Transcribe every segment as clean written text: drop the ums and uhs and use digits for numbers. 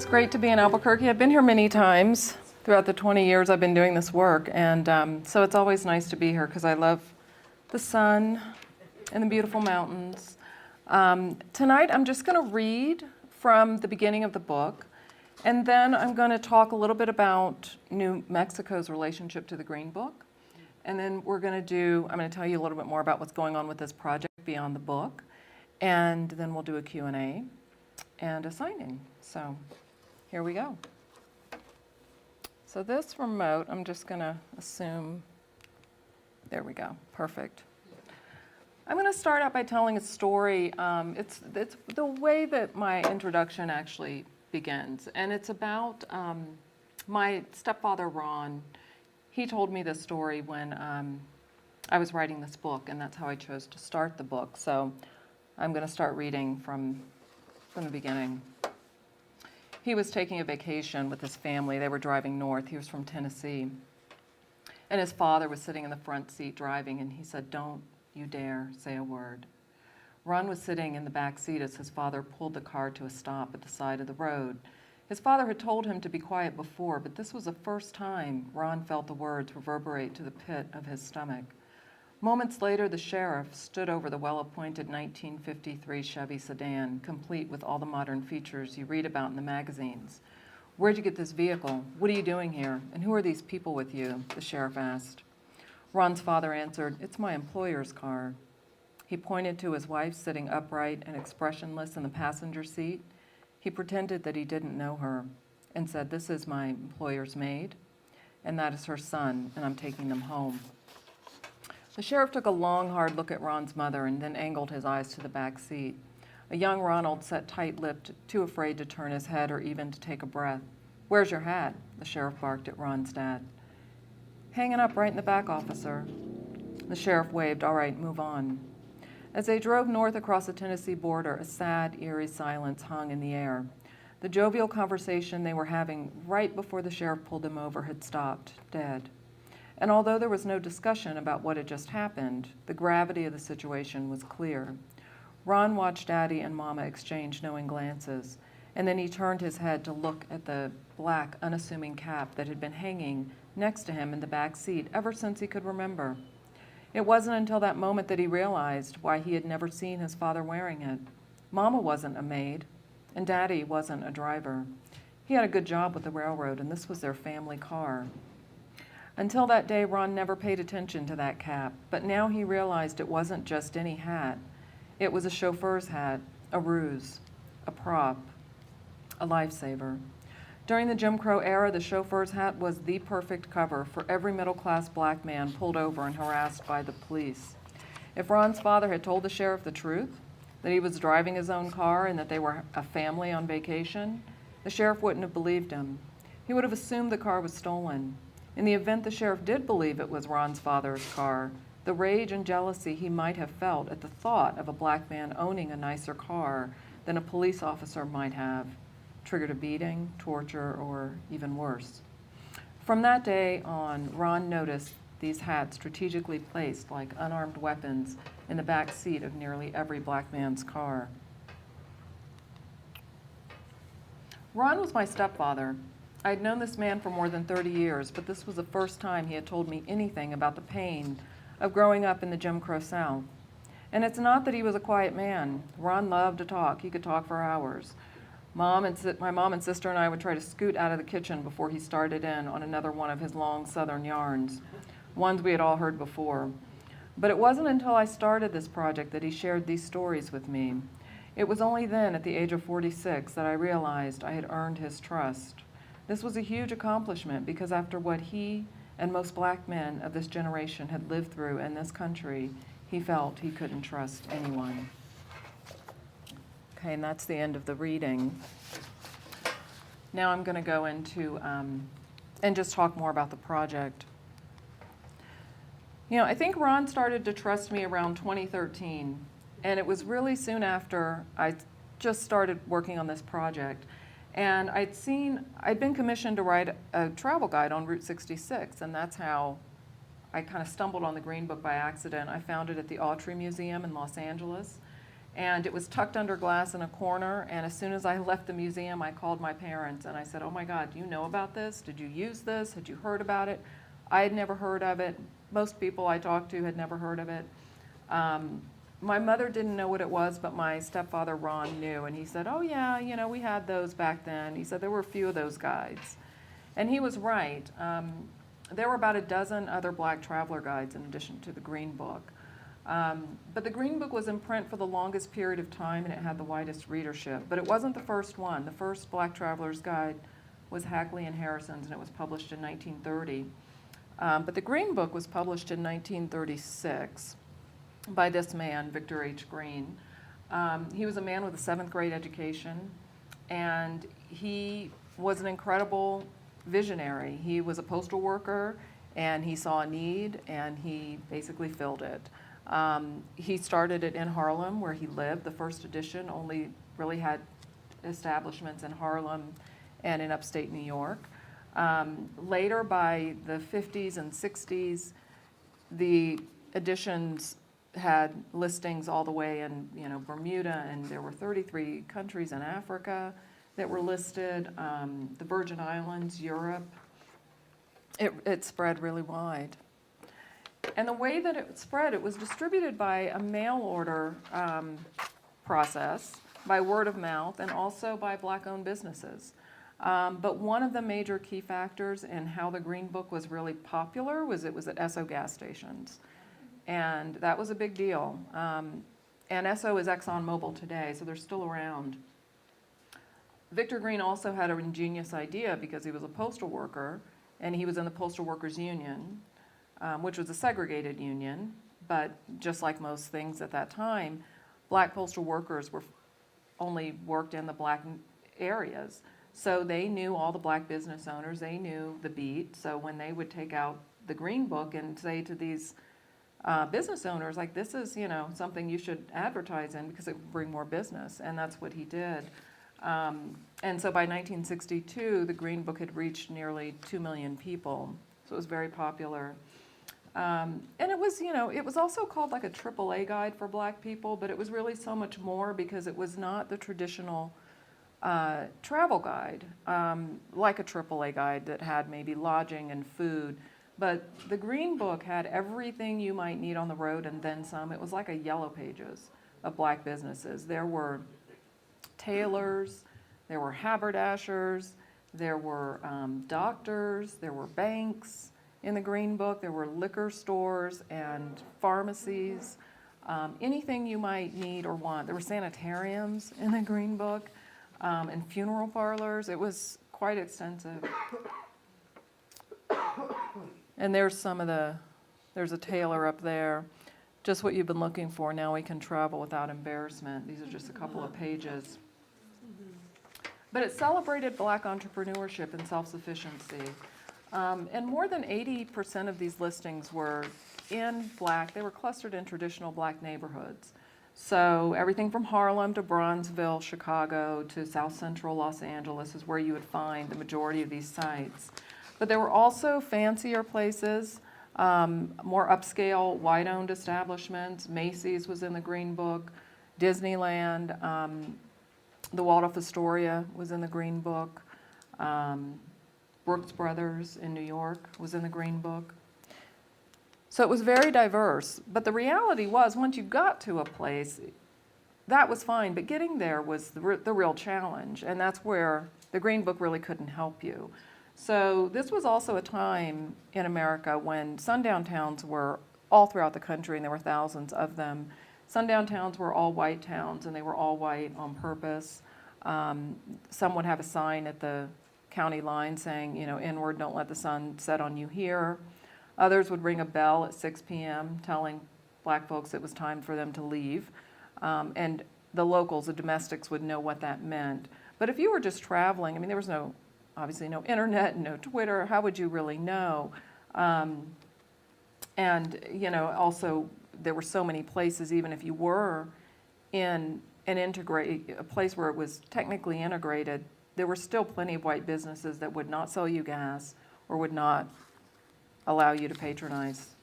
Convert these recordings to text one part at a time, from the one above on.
great to be in Albuquerque. I've been here many times throughout the 20 years I've been doing this work, and so it's always nice to be here because I love the sun and the beautiful mountains. Tonight I'm just going to read from the beginning of the book, and then I'm going to talk a little bit about New Mexico's relationship to the Green Book, and then I'm going to tell you a little bit more about what's going on with this project beyond the book, and then we'll do a Q&A and a signing. So here we go. So this remote, I'm just going to assume, there we go, perfect. I'm going to start out by telling a story. It's the way that my introduction actually begins, and it's about my stepfather, Ron. He told me this story when I was writing this book, and that's how I chose to start the book. So I'm going to start reading from the beginning. He was taking a vacation with his family. They were driving north. He was from Tennessee. And his father was sitting in the front seat driving, and he said, "Don't you dare say a word." Ron was sitting in the back seat as his father pulled the car to a stop at the side of the road. His father had told him to be quiet before, but this was the first time Ron felt the words reverberate to the pit of his stomach. Moments later, the sheriff stood over the well-appointed 1953 Chevy sedan, complete with all the modern features you read about in the magazines. "Where'd you get this vehicle? What are you doing here? And who are these people with you?" the sheriff asked. Ron's father answered, "It's my employer's car." He pointed to his wife sitting upright and expressionless in the passenger seat. He pretended that he didn't know her and said, "This is my employer's maid, and that is her son, and I'm taking them home." The sheriff took a long, hard look at Ron's mother and then angled his eyes to the back seat. A young Ronald sat tight-lipped, too afraid to turn his head or even to take a breath. "Where's your hat?" the sheriff barked at Ron's dad. "Hanging up right in the back, officer." The sheriff waved. "All right, move on." As they drove north across the Tennessee border, a sad, eerie silence hung in the air. The jovial conversation they were having right before the sheriff pulled them over had stopped, dead. And although there was no discussion about what had just happened, the gravity of the situation was clear. Ron watched Daddy and Mama exchange knowing glances, and then he turned his head to look at the black, unassuming cap that had been hanging next to him in the back seat ever since he could remember. It wasn't until that moment that he realized why he had never seen his father wearing it. Mama wasn't a maid, and Daddy wasn't a driver. He had a good job with the railroad, and this was their family car. Until that day, Ron never paid attention to that cap, but now he realized it wasn't just any hat. It was a chauffeur's hat, a ruse, a prop, a lifesaver. During the Jim Crow era, the chauffeur's hat was the perfect cover for every middle-class black man pulled over and harassed by the police. If Ron's father had told the sheriff the truth, that he was driving his own car and that they were a family on vacation, the sheriff wouldn't have believed him. He would have assumed the car was stolen. In the event the sheriff did believe it was Ron's father's car, the rage and jealousy he might have felt at the thought of a black man owning a nicer car than a police officer might have triggered a beating, torture, or even worse. From that day on, Ron noticed these hats strategically placed like unarmed weapons in the back seat of nearly every black man's car. Ron was my stepfather. I had known this man for more than 30 years, but this was the first time he had told me anything about the pain of growing up in the Jim Crow South. And it's not that he was a quiet man. Ron loved to talk. He could talk for hours. My mom and sister and I would try to scoot out of the kitchen before he started in on another one of his long Southern yarns, ones we had all heard before. But it wasn't until I started this project that he shared these stories with me. It was only then, at the age of 46, that I realized I had earned his trust. This was a huge accomplishment because after what he and most black men of this generation had lived through in this country, he felt he couldn't trust anyone. Okay, and that's the end of the reading. Now I'm going to go into and just talk more about the project. You know, I think Ron started to trust me around 2013, and it was really soon after I just started working on this project. And I'd been commissioned to write a travel guide on Route 66, and that's how I kind of stumbled on the Green Book by accident. I found it at the Autry Museum in Los Angeles, And it was tucked under glass in a corner, and as soon as I left the museum, I called my parents and I said, oh my God, do you know about this? Did you use this? Had you heard about it? I had never heard of it. Most people I talked to had never heard of it. My mother didn't know what it was, but my stepfather, Ron, knew, and he said, oh yeah, you know, we had those back then. He said there were a few of those guides. And he was right. There were about a dozen other black traveler guides in addition to the Green Book. But the Green Book was in print for the longest period of time, and it had the widest readership. But it wasn't the first one. The first Black Traveler's Guide was Hackley and Harrison's, and it was published in 1930. But the Green Book was published in 1936 by this man, Victor H. Green. He was a man with a 7th grade education, and he was an incredible visionary. He was a postal worker, and he saw a need, and he basically filled it. He started it in Harlem, where he lived. The first edition only really had establishments in Harlem and in upstate New York. Later, by the 50s and 60s, the editions had listings all the way in, you know, Bermuda, and there were 33 countries in Africa that were listed, the Virgin Islands, Europe. It spread really wide. And the way that it spread, it was distributed by a mail order process, by word of mouth, and also by black-owned businesses. But one of the major key factors in how the Green Book was really popular was it was at Esso gas stations. And that was a big deal. And Esso is ExxonMobil today, so they're still around. Victor Green also had an ingenious idea because he was a postal worker, and he was in the Postal Workers Union, which was a segregated union, but just like most things at that time, black postal workers were only worked in the black areas. So they knew all the black business owners, they knew the beat, so when they would take out the Green Book and say to these business owners, like, this is, you know, something you should advertise in because it would bring more business, and that's what he did. And so by 1962, the Green Book had reached nearly 2 million people, so it was very popular. And it was, you know, it was also called like a AAA guide for black people, but it was really so much more because it was not the traditional travel guide, like a AAA guide that had maybe lodging and food. But the Green Book had everything you might need on the road and then some. It was like a yellow pages of black businesses. There were tailors, there were haberdashers, there were doctors, there were banks in the Green Book, there were liquor stores and pharmacies, anything you might need or want. There were sanitariums in the Green Book and funeral parlors. It was quite extensive. And there's there's a tailor up there, just what you've been looking for. Now we can travel without embarrassment. These are just a couple of pages. But it celebrated black entrepreneurship and self-sufficiency. And more than 80% of these listings were in black, they were clustered in traditional black neighborhoods. So everything from Harlem to Bronzeville, Chicago to South Central Los Angeles is where you would find the majority of these sites. But there were also fancier places, more upscale, white-owned establishments. Macy's was in the Green Book, Disneyland, the Waldorf Astoria was in the Green Book, Brooks Brothers in New York was in the Green Book. So it was very diverse, but the reality was once you got to a place, that was fine, but getting there was the real challenge, and that's where the Green Book really couldn't help you. So this was also a time in America when sundown towns were all throughout the country, and there were thousands of them. Sundown towns were all white towns, and they were all white on purpose. Some would have a sign at the county line saying, you know, inward, don't let the sun set on you here. Others would ring a bell at 6 p.m. telling black folks it was time for them to leave. And the locals, the domestics, would know what that meant. But if you were just traveling, I mean, there was obviously no internet, no Twitter, how would you really know? And, you know, also there were so many places, even if you were in a place where it was technically integrated, there were still plenty of white businesses that would not sell you gas or would not allow you to patronize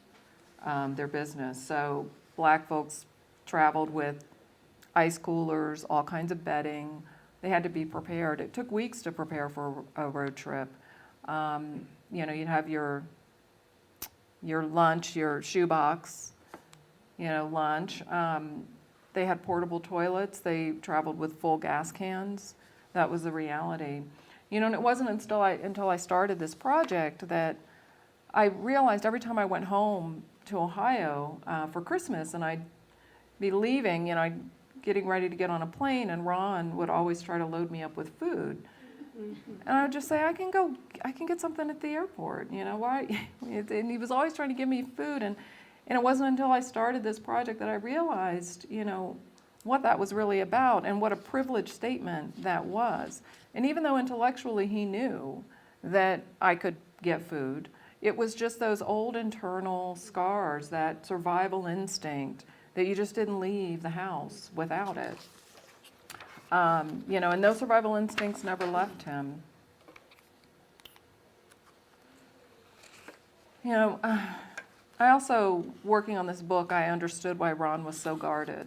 their business. So black folks traveled with ice coolers, all kinds of bedding. They had to be prepared. It took weeks to prepare for a road trip. You'd have your lunch, your shoebox, lunch. They had portable toilets. They traveled with full gas cans. That was the reality. And it wasn't until I started this project that I realized every time I went home to Ohio for Christmas and I'd be leaving, getting ready to get on a plane, and Ron would always try to load me up with food. And I would just say, I can get something at the airport, why? And he was always trying to give me food. And it wasn't until I started this project that I realized, what that was really about and what a privileged statement that was. And even though intellectually he knew that I could get food, it was just those old internal scars, that survival instinct that you just didn't leave the house without it. And those survival instincts never left him. I also, working on this book, I understood why Ron was so guarded,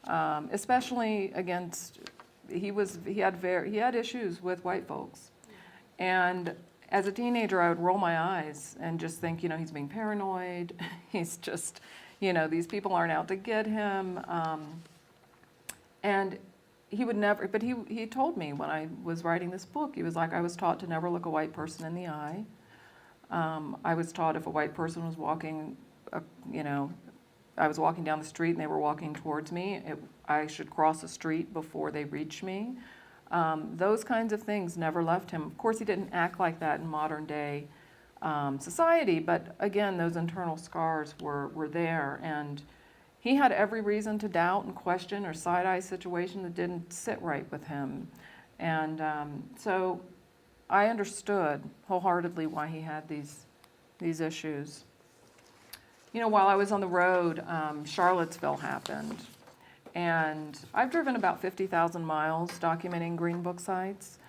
especially against, he had issues with white folks. And as a teenager, I would roll my eyes and just think, he's being paranoid. He's just, these people aren't out to get him. And he would never, but he told me when I was writing this book, he was like, I was taught to never look a white person in the eye. I was taught if a white person was walking, I was walking down the street and they were walking towards me, I should cross the street before they reached me. Those kinds of things never left him. Of course, he didn't act like that in modern day society, but again, those internal scars were there. And he had every reason to doubt and question or side-eye situation that didn't sit right with him. And so I understood wholeheartedly why he had these issues. While I was on the road, Charlottesville happened. And I've driven about 50,000 miles documenting Green Book sites.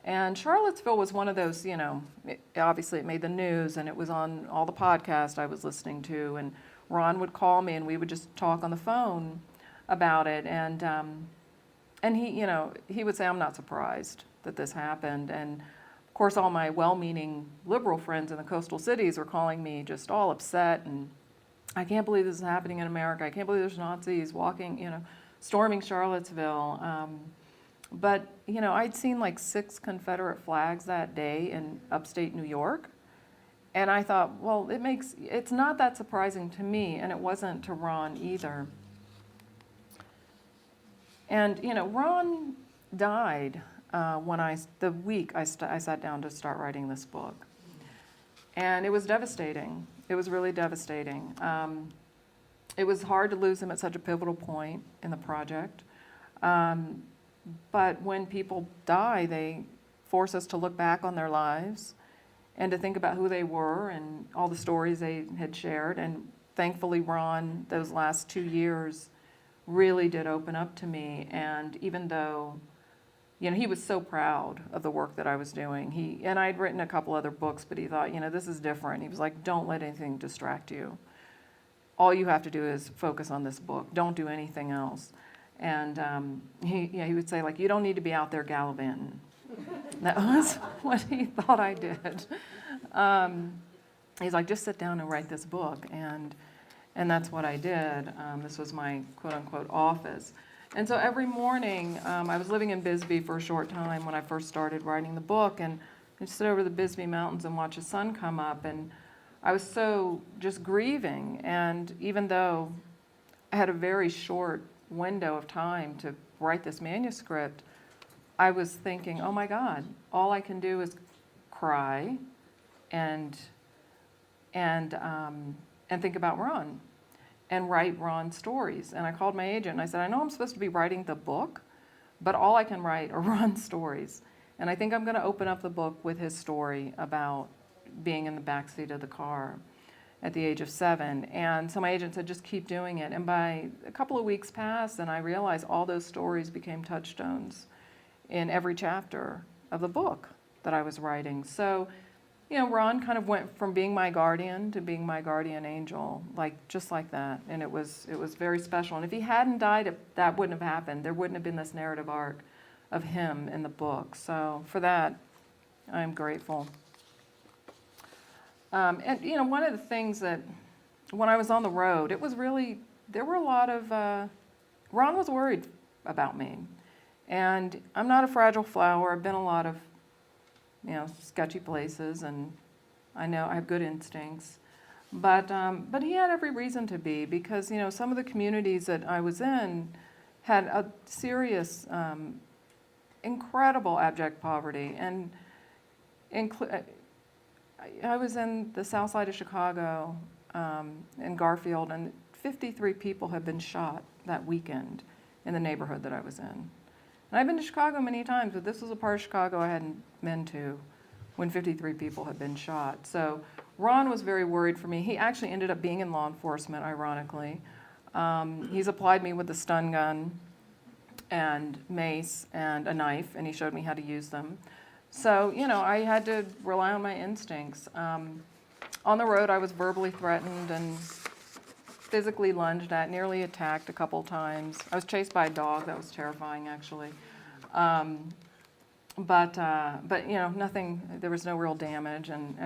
And Charlottesville was one of those, obviously it made the news and it was on all the podcasts I was listening to. And Ron would call me and we would just talk on the phone about it. And he would say, I'm not surprised that this happened. And of course, all my well-meaning liberal friends in the coastal cities were calling me just all upset and I can't believe this is happening in America. I can't believe there's Nazis walking, storming Charlottesville. But I'd seen like 6 Confederate flags that day in upstate New York. And I thought, well, it's not that surprising to me, and it wasn't to Ron either. And, Ron died the week I sat down to start writing this book. And it was devastating. It was really devastating. It was hard to lose him at such a pivotal point in the project. But when people die, they force us to look back on their lives and to think about who they were and all the stories they had shared. And thankfully, Ron, those last 2 years, really did open up to me. And even though, he was so proud of the work that I was doing. And I'd written a couple other books, but he thought, this is different. He was like, don't let anything distract you. All you have to do is focus on this book. Don't do anything else. And he would say, like, you don't need to be out there gallivanting. That was what he thought I did. He's like, just sit down and write this book. And that's what I did. This was my quote-unquote office. And so every morning, I was living in Bisbee for a short time when I first started writing the book, and I'd sit over the Bisbee Mountains and watch the sun come up, and I was so just grieving. And even though I had a very short window of time to write this manuscript, I was thinking, oh my God, all I can do is cry and think about Ron and write Ron's stories. And I called my agent and I said, I know I'm supposed to be writing the book, but all I can write are Ron's stories. And I think I'm going to open up the book with his story about being in the backseat of the car at the age of 7. And so my agent said, just keep doing it. And by a couple of weeks passed, and I realized all those stories became touchstones in every chapter of the book that I was writing. So Ron kind of went from being my guardian to being my guardian angel, just like that. And it was very special. And if he hadn't died, that wouldn't have happened. There wouldn't have been this narrative arc of him in the book. So for that, I'm grateful. And one of the things that when I was on the road, there were a lot of, Ron was worried about me. And I'm not a fragile flower. I've been a lot of sketchy places, and I know I have good instincts. But he had every reason to be, because, some of the communities that I was in had a serious, incredible abject poverty. And I was in the south side of Chicago, in Garfield, and 53 people had been shot that weekend in the neighborhood that I was in. And I've been to Chicago many times, but this was a part of Chicago I hadn't been to when 53 people had been shot. So Ron was very worried for me. He actually ended up being in law enforcement, ironically. He's applied me with a stun gun and mace and a knife, and he showed me how to use them. So, I had to rely on my instincts. On the road, I was verbally threatened and physically lunged at, nearly attacked a couple times. I was chased by a dog. That was terrifying, actually. But nothing. There was no real damage, and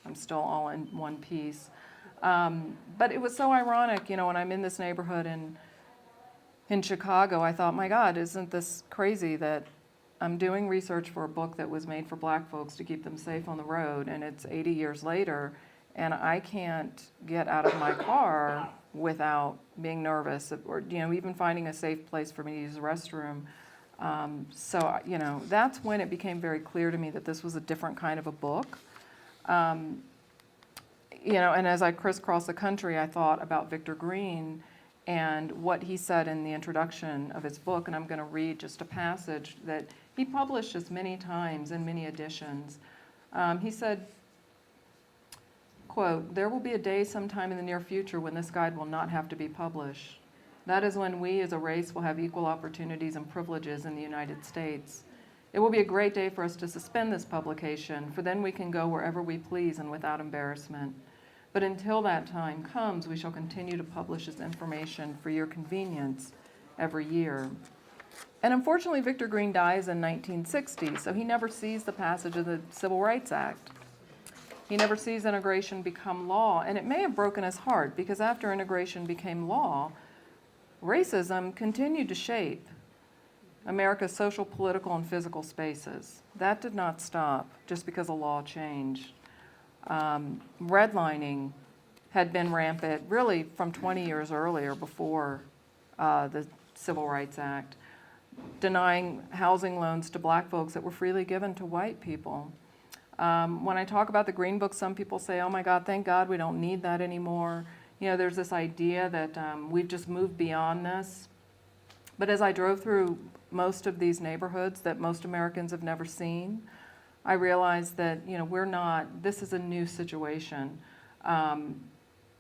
I'm still all in one piece. But it was so ironic, when I'm in this neighborhood in Chicago. I thought, my God, isn't this crazy that I'm doing research for a book that was made for black folks to keep them safe on the road, and it's 80 years later, and I can't get out of my car without being nervous, or even finding a safe place for me to use the restroom. So that's when it became very clear to me that this was a different kind of a book. And as I crisscrossed the country, I thought about Victor Green and what he said in the introduction of his book, and I'm going to read just a passage that he published just many times in many editions. He said, quote, "There will be a day sometime in the near future when this guide will not have to be published. That is when we as a race will have equal opportunities and privileges in the United States. It will be a great day for us to suspend this publication, for then we can go wherever we please and without embarrassment. But until that time comes, we shall continue to publish this information for your convenience every year." And unfortunately, Victor Green dies in 1960, so he never sees the passage of the Civil Rights Act. He never sees integration become law, and it may have broken his heart, because after integration became law, racism continued to shape America's social, political, and physical spaces. That did not stop just because a law changed. Redlining had been rampant really from 20 years earlier, before the Civil Rights Act, denying housing loans to black folks that were freely given to white people. When I talk about the Green Book, some people say, oh my God, thank God we don't need that anymore. There's this idea that we've just moved beyond this. But as I drove through most of these neighborhoods that most Americans have never seen, I realized that, this is a new situation.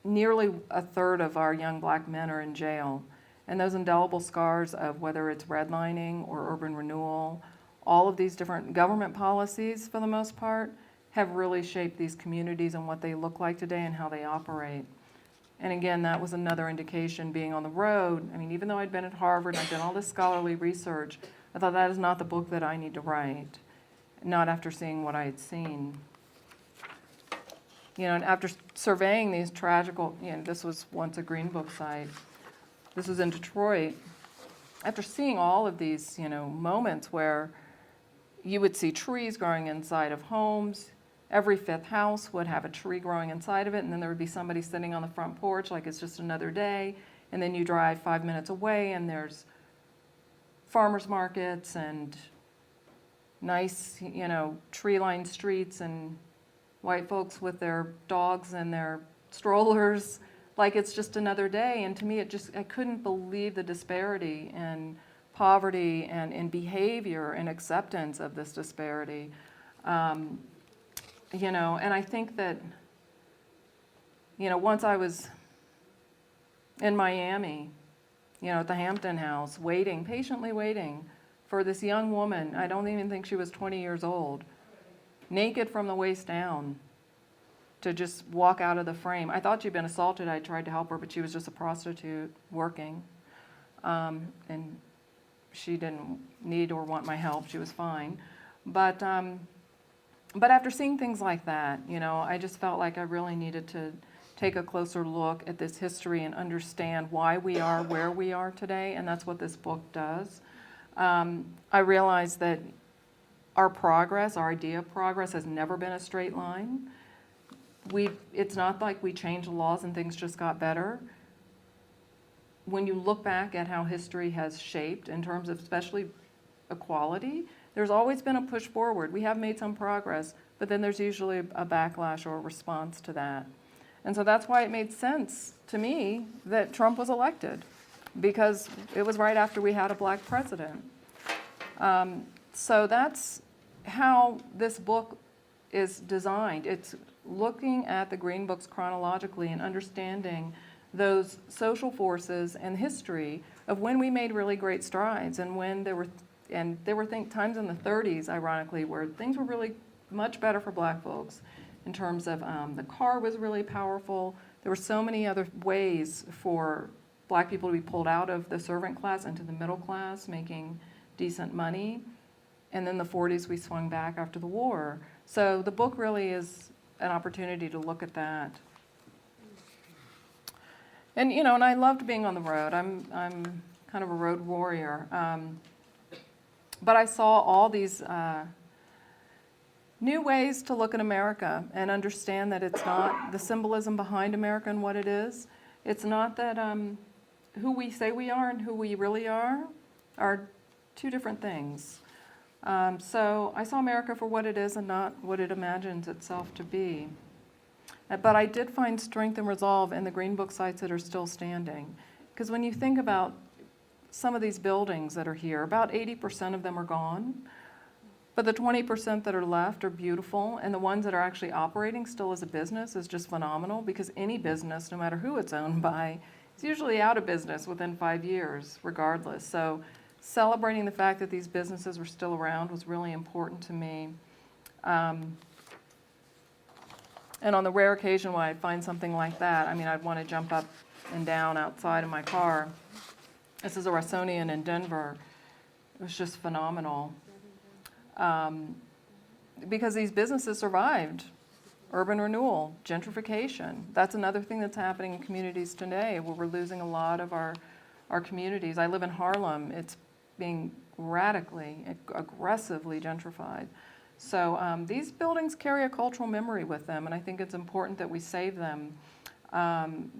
Nearly a third of our young black men are in jail. And those indelible scars of whether it's redlining or urban renewal, all of these different government policies, for the most part, have really shaped these communities and what they look like today and how they operate. And again, that was another indication, being on the road. I mean, even though I'd been at Harvard and I'd done all this scholarly research, I thought that is not the book that I need to write, not after seeing what I had seen. And after surveying these tragical, this was once a Green Book site. This was in Detroit. After seeing all of these, moments where you would see trees growing inside of homes. Every fifth house would have a tree growing inside of it, and then there would be somebody sitting on the front porch like it's just another day. And then you drive 5 minutes away, and there's farmers markets and nice, tree-lined streets and white folks with their dogs and their strollers, like it's just another day. And to me, I couldn't believe the disparity in poverty and in behavior and acceptance of this disparity. And I think that, once I was in Miami, at the Hampton House, patiently waiting for this young woman, I don't even think she was 20 years old, naked from the waist down, to just walk out of the frame. I thought she'd been assaulted. I tried to help her, but she was just a prostitute working. And she didn't need or want my help. She was fine. But after seeing things like that, I just felt like I really needed to take a closer look at this history and understand why we are where we are today, and that's what this book does. I realized that our progress, our idea of progress, has never been a straight line. It's not like we changed the laws and things just got better. When you look back at how history has shaped in terms of especially equality, there's always been a push forward. We have made some progress, but then there's usually a backlash or a response to that. And so that's why it made sense to me that Trump was elected, because it was right after we had a black president. So that's how this book is designed. It's looking at the Green Books chronologically and understanding those social forces and history of when we made really great strides, and when there were times in the 30s, ironically, where things were really much better for black folks in terms of the car was really powerful. There were so many other ways for black people to be pulled out of the servant class into the middle class, making decent money. And then the 40s, we swung back after the war. So the book really is an opportunity to look at that. And and I loved being on the road. I'm kind of a road warrior. But I saw all these new ways to look at America and understand that it's not the symbolism behind America and what it is. It's not that who we say we are and who we really are two different things. So I saw America for what it is and not what it imagines itself to be. But I did find strength and resolve in the Green Book sites that are still standing. Because when you think about some of these buildings that are here, about 80% of them are gone. But the 20% that are left are beautiful, and the ones that are actually operating still as a business is just phenomenal, because any business, no matter who it's owned by, is usually out of business within 5 years, regardless. So celebrating the fact that these businesses were still around was really important to me. And on the rare occasion when I find something like that, I'd want to jump up and down outside of my car. This is a Rossonian in Denver. It was just phenomenal. Because these businesses survived. Urban renewal, gentrification. That's another thing that's happening in communities today, where we're losing a lot of our communities. I live in Harlem. It's being radically, aggressively gentrified. So these buildings carry a cultural memory with them, and I think it's important that we save them.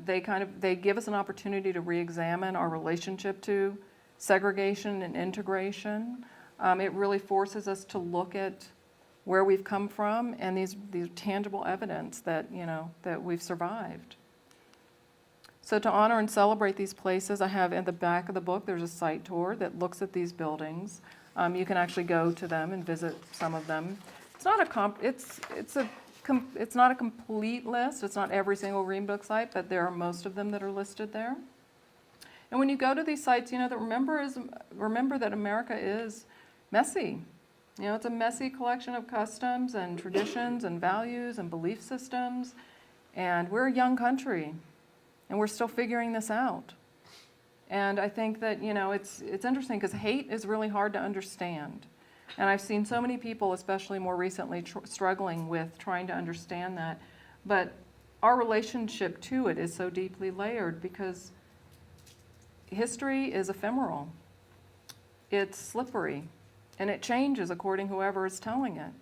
They give us an opportunity to re-examine our relationship to segregation and integration. It really forces us to look at where we've come from and these tangible evidence that that we've survived. So to honor and celebrate these places, I have in the back of the book, there's a site tour that looks at these buildings. You can actually go to them and visit some of them. It's not it's not a complete list. It's not every single Green Book site, but there are most of them that are listed there. And when you go to these sites, that remember that America is messy. It's a messy collection of customs and traditions and values and belief systems. And we're a young country, and we're still figuring this out. And I think that, it's interesting because hate is really hard to understand. And I've seen so many people, especially more recently, struggling with trying to understand that. But our relationship to it is so deeply layered because history is ephemeral. It's slippery. And it changes according to whoever is telling it.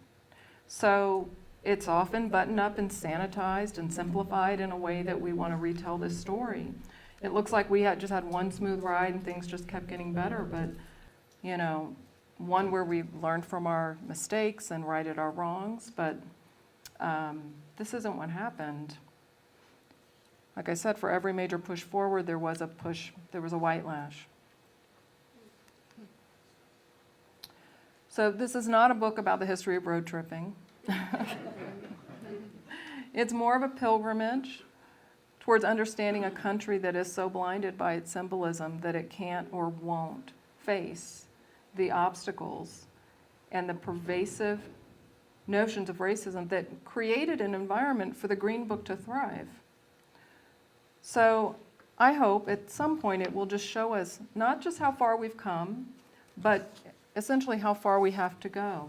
So it's often buttoned up and sanitized and simplified in a way that we want to retell this story. It looks like we just had one smooth ride and things just kept getting better, but one where we learned from our mistakes and righted our wrongs, but this isn't what happened. Like I said, for every major push forward, there was a white lash. So this is not a book about the history of road tripping. It's more of a pilgrimage towards understanding a country that is so blinded by its symbolism that it can't or won't face the obstacles and the pervasive notions of racism that created an environment for the Green Book to thrive. So I hope at some point it will just show us not just how far we've come, but essentially how far we have to go.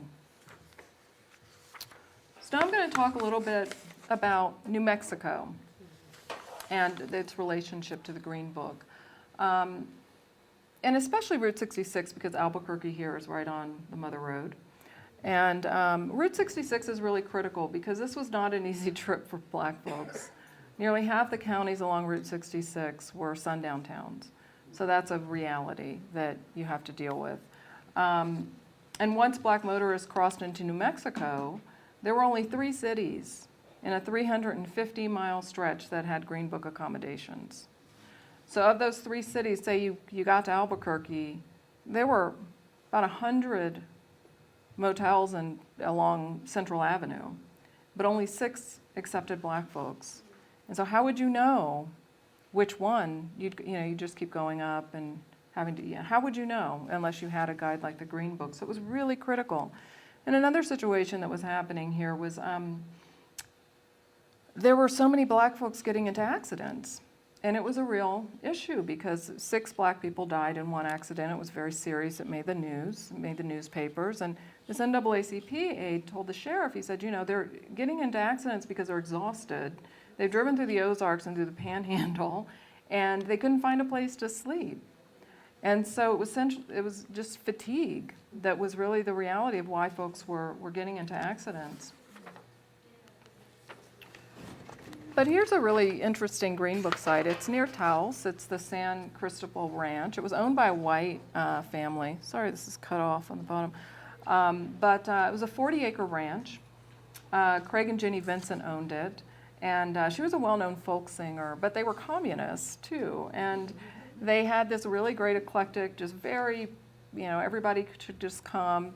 So now I'm going to talk a little bit about New Mexico and its relationship to the Green Book. And especially Route 66, because Albuquerque here is right on the Mother Road. And Route 66 is really critical because this was not an easy trip for black folks. Nearly half the counties along Route 66 were sundown towns. So that's a reality that you have to deal with. And once black motorists crossed into New Mexico, there were only 3 cities in a 350-mile stretch that had Green Book accommodations. So of those 3 cities, say you got to Albuquerque, there were about 100 motels along Central Avenue, but only 6 accepted black folks. And so how would you know which one? You just keep going up and having to, how would you know unless you had a guide like the Green Book? So it was really critical. And another situation that was happening here was there were so many black folks getting into accidents. And it was a real issue because 6 black people died in one accident. It was very serious. It made the news, it made the newspapers. And this NAACP aide told the sheriff, he said, they're getting into accidents because they're exhausted. They've driven through the Ozarks and through the Panhandle, and they couldn't find a place to sleep. And so it was just fatigue that was really the reality of why folks were getting into accidents. But here's a really interesting Green Book site. It's near Taos. It's the San Cristobal Ranch. It was owned by a white family. Sorry, this is cut off on the bottom. But it was a 40-acre ranch. Craig and Jenny Vincent owned it. And she was a well-known folk singer, but they were communists too. And they had this really great eclectic, just very, everybody should just come.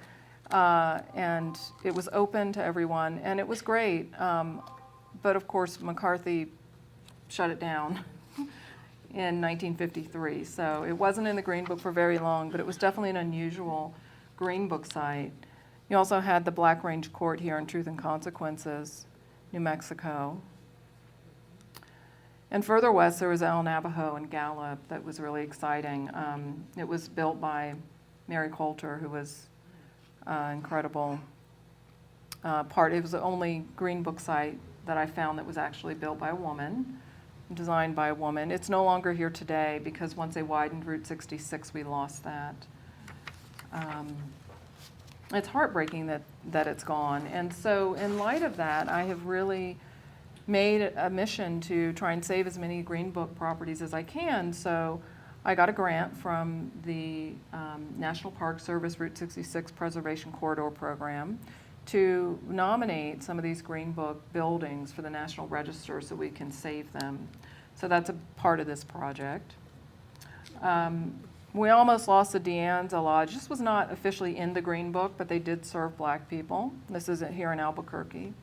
And it was open to everyone, and it was great. But of course, McCarthy shut it down in 1953. So it wasn't in the Green Book for very long, but it was definitely an unusual Green Book site. You also had the Black Range Court here in Truth and Consequences, New Mexico. And further west, there was El Navajo and Gallup that was really exciting. It was built by Mary Coulter, who was incredible part. It was the only Green Book site that I found that was actually built by a woman, designed by a woman. It's no longer here today because once they widened Route 66, we lost that. It's heartbreaking that it's gone. And so in light of that, I have really made a mission to try and save as many Green Book properties as I can. So I got a grant from the National Park Service Route 66 Preservation Corridor Program to nominate some of these Green Book buildings for the National Register so we can save them. So that's a part of this project. We almost lost the Deanza Lodge. This was not officially in the Green Book, but they did serve black people. This isn't here in Albuquerque.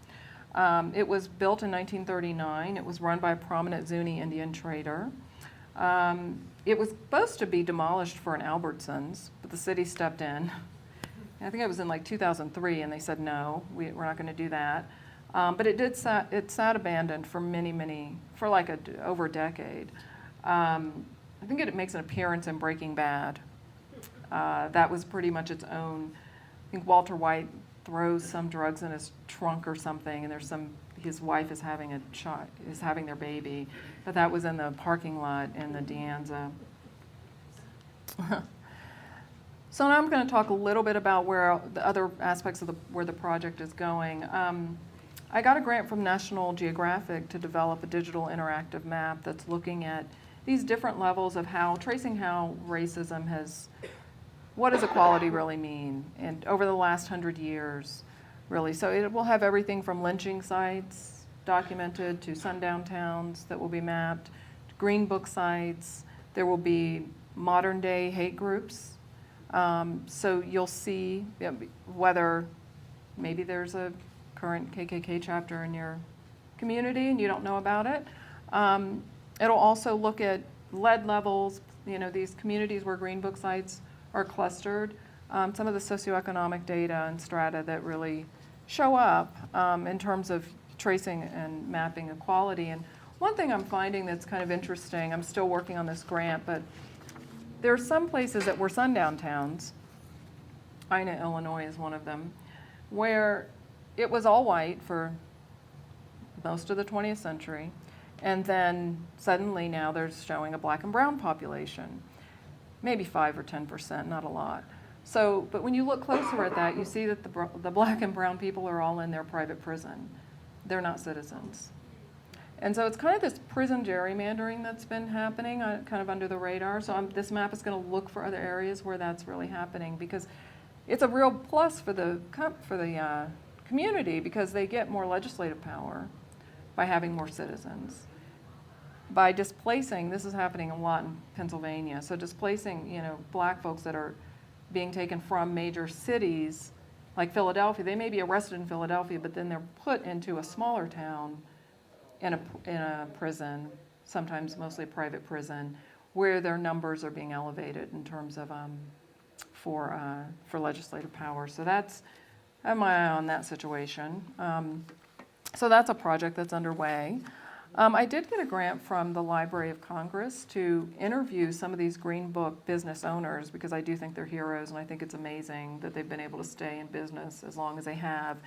It was built in 1939. It was run by a prominent Zuni Indian trader. It was supposed to be demolished for an Albertsons, but the city stepped in. I think it was in like 2003, and they said, no, we're not going to do that. But it sat abandoned for for like over a decade. I think it makes an appearance in Breaking Bad. That was pretty much its own. I think Walter White throws some drugs in his trunk or something, and his wife is having their baby, but that was in the parking lot in the Deanza. So now I'm going to talk a little bit about where the other aspects of where the project is going. I got a grant from National Geographic to develop a digital interactive map that's looking at these different levels of tracing how racism what does equality really mean? And over the last 100 years, really. So it will have everything from lynching sites documented to sundown towns that will be mapped, Green Book sites. There will be modern day hate groups. So you'll see whether maybe there's a current KKK chapter in your community and you don't know about it. It'll also look at lead levels, these communities where Green Book sites are clustered, some of the socioeconomic data and strata that really show up in terms of tracing and mapping equality. And one thing I'm finding that's kind of interesting, I'm still working on this grant, but there are some places that were sundown towns, Ina, Illinois is one of them, where it was all white for most of the 20th century, and then suddenly now they're showing a black and brown population, maybe 5 or 10%, not a lot. So, but when you look closer at that, you see that the black and brown people are all in their private prison. They're not citizens. And so it's kind of this prison gerrymandering that's been happening kind of under the radar. So this map is going to look for other areas where that's really happening, because it's a real plus for the community, because they get more legislative power by having more citizens. By displacing, this is happening a lot in Pennsylvania, so displacing, black folks that are being taken from major cities like Philadelphia. They may be arrested in Philadelphia, but then they're put into a smaller town in a prison, sometimes mostly a private prison, where their numbers are being elevated in terms of for legislative power. So I have my eye on that situation. So that's a project that's underway. I did get a grant from the Library of Congress to interview some of these Green Book business owners, because I do think they're heroes, and I think it's amazing that they've been able to stay in business as long as they have.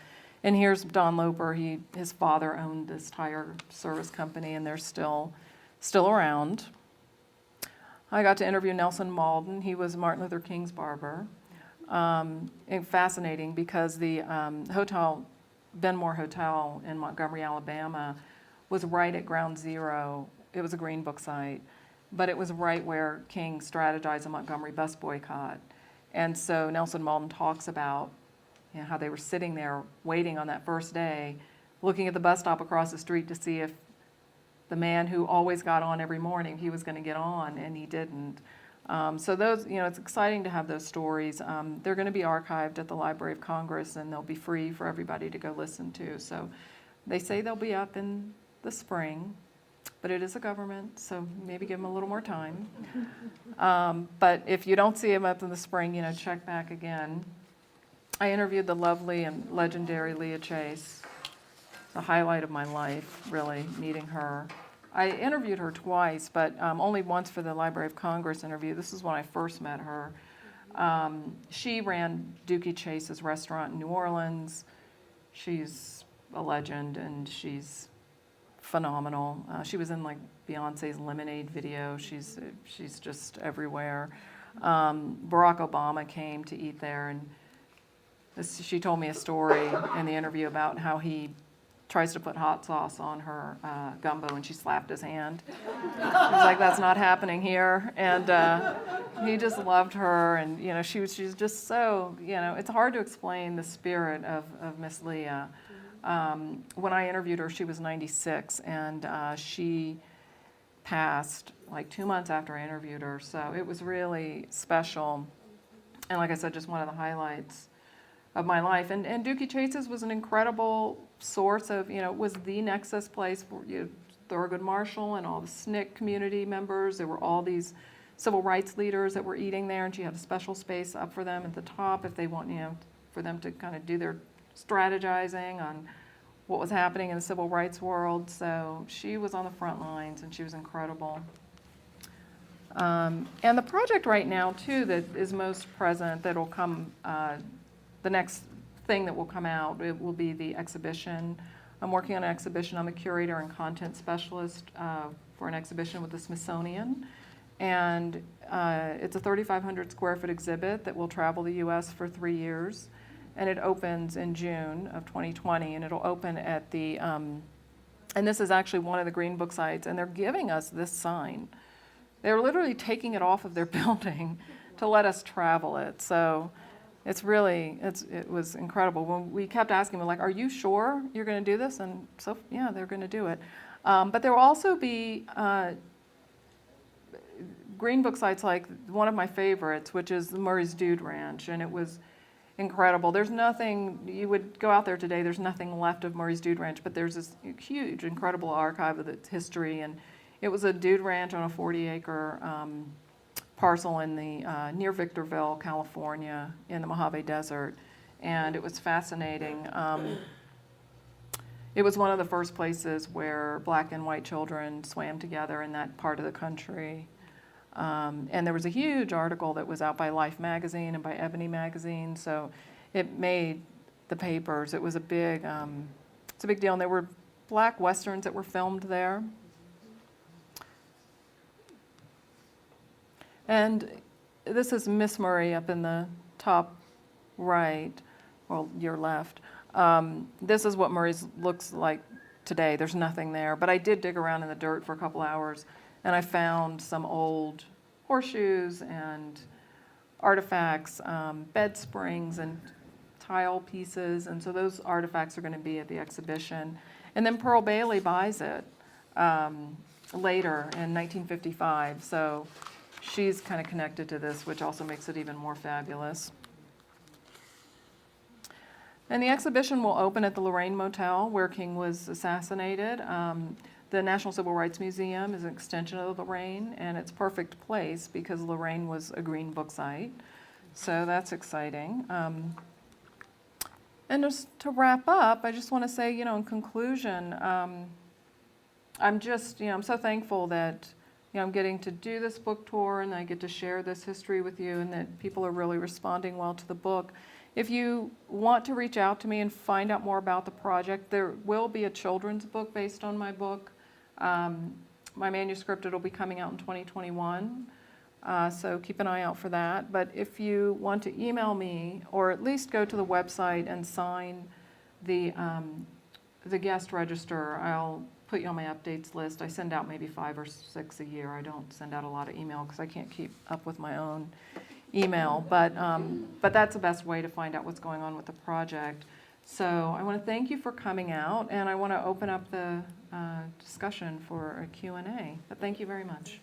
And here's Don Loper. His father owned this tire service company, and they're still around. I got to interview Nelson Malden. He was Martin Luther King's barber. And fascinating, because the hotel, Benmore Hotel in Montgomery, Alabama, was right at ground zero. It was a Green Book site, but it was right where King strategized a Montgomery bus boycott. And so Nelson Malden talks about how they were sitting there waiting on that first day, looking at the bus stop across the street to see if the man who always got on every morning, he was going to get on, and he didn't. So those, it's exciting to have those stories. They're going to be archived at the Library of Congress, and they'll be free for everybody to go listen to. So they say they'll be up in the spring, but it is a government, so maybe give them a little more time. But if you don't see them up in the spring, check back again. I interviewed the lovely and legendary Leah Chase. The highlight of my life, really, meeting her. I interviewed her twice, but only once for the Library of Congress interview. This is when I first met her. She ran Dookie Chase's restaurant in New Orleans. She's a legend, and she's phenomenal. She was in like Beyonce's Lemonade video. She's just everywhere. Barack Obama came to eat there, and she told me a story in the interview about how he tries to put hot sauce on her gumbo, and she slapped his hand. He was like, "That's not happening here." And he just loved her, and she's just so, it's hard to explain the spirit of Miss Leah. When I interviewed her, she was 96, and she passed like 2 months after I interviewed her. So it was really special, and like I said, just one of the highlights of my life. And Dookie Chase's was an incredible source of, was the nexus place for Thurgood Marshall and all the SNCC community members. There were all these civil rights leaders that were eating there, and she had a special space up for them at the top if they want, for them to kind of do their strategizing on what was happening in the civil rights world. So she was on the front lines, and she was incredible. And the project right now, too, that is most present, that'll come, the next thing that will come out, it will be the exhibition. I'm working on an exhibition. I'm a curator and content specialist for an exhibition with the Smithsonian. And it's a 3,500 square foot exhibit that will travel the U.S. for 3 years. And it opens in June of 2020, and it'll open at the, and this is actually one of the Green Book sites, and they're giving us this sign. They're literally taking it off of their building to let us travel it. So it's really, it was incredible. When we kept asking them, like, "Are you sure you're going to do this?" And so, yeah, they're going to do it. But there will also be Green Book sites like one of my favorites, which is the Murray's Dude Ranch, and it was incredible. There's nothing, you would go out there today, there's nothing left of Murray's Dude Ranch, but there's this huge, incredible archive of its history, and it was a dude ranch on a 40-acre parcel in the near Victorville, California, in the Mojave Desert. and it was fascinating. It was one of the first places where black and white children swam together in that part of the country. And there was a huge article that was out by Life magazine and by Ebony magazine, so it made the papers. It was it's a big deal, and there were black westerns that were filmed there. And this is Miss Murray up in the top right, well, your left. This is what Murray's looks like today. There's nothing there, but I did dig around in the dirt for a couple hours, and I found some old horseshoes and artifacts, bed springs and tile pieces, and so those artifacts are going to be at the exhibition. And then Pearl Bailey buys it later in 1955, so she's kind of connected to this, which also makes it even more fabulous. And the exhibition will open at the Lorraine Motel, where King was assassinated. The National Civil Rights Museum is an extension of Lorraine, and it's a perfect place because Lorraine was a green book site. So that's exciting. And just to wrap up, I just want to say, in conclusion, I'm so thankful that I'm getting to do this book tour, and I get to share this history with you, and that people are really responding well to the book. If you want to reach out to me and find out more about the project, there will be a children's book based on my book. My manuscript, it'll be coming out in 2021, so keep an eye out for that. But if you want to email me, or at least go to the website and sign the guest register, I'll put you on my updates list. I send out maybe 5 or 6 a year. I don't send out a lot of email because I can't keep up with my own email, but that's the best way to find out what's going on with the project. So I want to thank you for coming out, and I want to open up the discussion for a Q&A. But thank you very much.